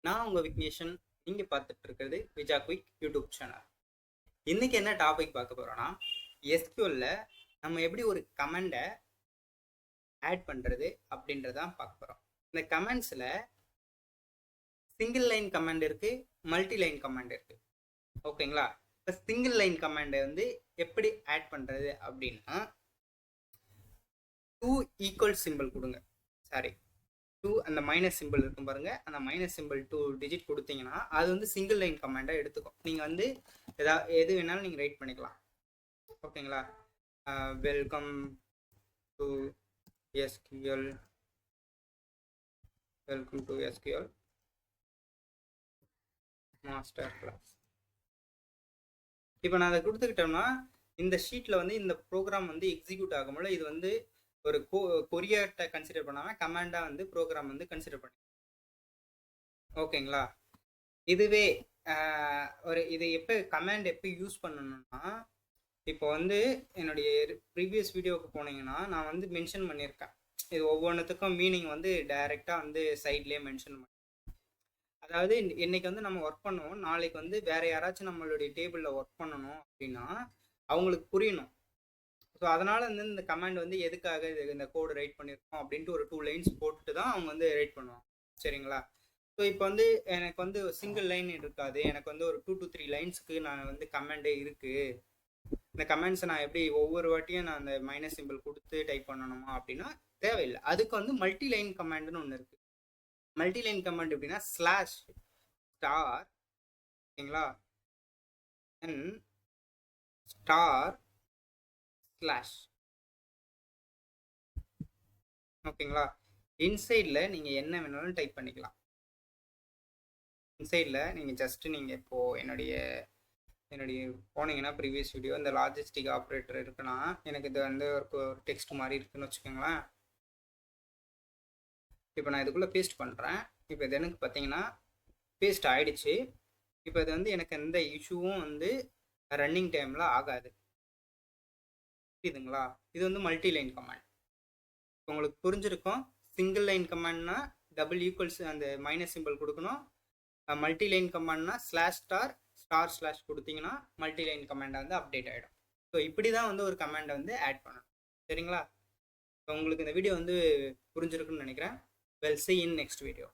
நான் உங்கள் விக்னேஷன். நீங்கள் பார்த்துட்டு இருக்கிறது விஜா குயிக் யூடியூப் சேனல். இன்றைக்கி என்ன டாபிக் பார்க்க போகிறோன்னா, எஸ்கியூஎல்ல நம்ம எப்படி ஒரு கமெண்டை ஆட் பண்ணுறது அப்படின்றதான் பார்க்க போகிறோம். இந்த கமெண்ட்ஸில் சிங்கிள் லைன் கமெண்ட் இருக்குது, மல்டி லைன் கமெண்ட் இருக்குது. ஓகேங்களா? இப்போ சிங்கிள் லைன் கமெண்டை எப்படி ஆட் பண்ணுறது அப்படின்னா, 2 ஈக்குவல் சிம்பிள் கொடுங்க. சாரி, 2 அந்த மைனஸ் சிம்பிள் இருக்கும் பாருங்க, அந்த மைனஸ் சிம்பிள் 2 டிஜிட் கொடுத்தீங்கன்னா அது சிங்கிள் லைன் கமெண்டாக எடுத்துக்கும். நீங்கள் எது வேணாலும் நீங்கள் ரைட் பண்ணிக்கலாம். ஓகேங்களா? Welcome to SQL, welcome to SQL master class. இப்போ நான் அதை கொடுத்துக்கிட்டோம்னா இந்த ஷீட்டில் இந்த ப்ரோக்ராம் எக்ஸிக்யூட் ஆகும்போது இது ஒரு கொரியர்கிட்ட கன்சிடர் பண்ணாமல் கமாண்டாக ப்ரோக்ராம் கன்சிடர் பண்ணி. ஓகேங்களா? இதுவே இது எப்போ கமாண்ட் எப்போ யூஸ் பண்ணணும்னா, இப்போ என்னுடைய ப்ரீவியஸ் வீடியோவுக்கு போனீங்கன்னா நான் மென்ஷன் பண்ணியிருக்கேன். இது ஒவ்வொன்றுத்துக்கும் மீனிங் டைரெக்டாக சைட்லேயே மென்ஷன் பண்ணி. அதாவது இன்னைக்கு நம்ம ஒர்க் பண்ணுவோம், நாளைக்கு வேற யாராச்சும் நம்மளுடைய டேபிளில் ஒர்க் பண்ணணும் அப்படின்னா அவங்களுக்கு புரியணும். ஸோ அதனால் இந்த கமாண்ட் எதுக்காக இந்த கோடு ரைட் பண்ணியிருக்கோம் அப்படின்ட்டு ஒரு 2 லைன்ஸ் போட்டுட்டு தான் அவங்க ரைட் பண்ணுவாங்க. சரிங்களா? ஸோ இப்போ எனக்கு சிங்கிள் லைன் இருக்காது, எனக்கு ஒரு 2 to 3 லைன்ஸுக்கு நான் கமாண்டே இருக்குது. இந்த கமெண்ட்ஸை நான் எப்படி ஒவ்வொரு வாட்டியும் நான் அந்த மைனஸ் சிம்பிள் கொடுத்து டைப் பண்ணணுமா அப்படின்னா தேவையில்லை. அதுக்கு மல்டி லைன் கமாண்டுன்னு ஒன்று இருக்குது. மல்டி லைன் கமாண்ட் எப்படின்னா ஸ்லாஷ் ஸ்டார், ஓகேங்களா, என் ஸ்டார் ஸ்லாஷ். ஓகேங்களா? இன்சைடில் நீங்கள் என்ன வேணாலும் டைப் பண்ணிக்கலாம். இன்சைடில் நீங்கள் ஜஸ்ட்டு நீங்கள் இப்போது என்னுடைய போனீங்கன்னா ப்ரீவியஸ் வீடியோ இந்த லாஜிஸ்டிக் ஆப்ரேட்டர் இருக்குன்னா எனக்கு இது ஒரு டெக்ஸ்ட் மாதிரி இருக்குன்னு வச்சுக்கோங்களேன். இப்போ நான் இதுக்குள்ளே பேஸ்ட் பண்ணுறேன். இப்போ இது எனக்கு பார்த்தீங்கன்னா பேஸ்ட் ஆகிடுச்சு. இப்போ இது எனக்கு எந்த இஷ்யூவும் ரன்னிங் டைமில் ஆகாது. புரியுதுங்களா? இது மல்டி லைன் கமாண்ட். உங்களுக்கு புரிஞ்சிருக்கும். சிங்கிள் லைன் கமாண்ட்னா டபுள் ஈக்குவல்ஸ் அந்த மைனஸ் சிம்பிள் கொடுக்கணும். மல்டி லைன் கமாண்ட்னா ஸ்லாஷ் ஸ்டார் ஸ்டார் ஸ்லாஷ் கொடுத்தீங்கன்னா மல்டி லைன் கமாண்ட் அப்டேட் ஆகிடும். ஸோ இப்படி தான் ஒரு கமாண்டை ஆட் பண்ணணும். சரிங்களா? ஸோ உங்களுக்கு இந்த வீடியோ புரிஞ்சிருக்குன்னு நினைக்கிறேன். We'll see in next video.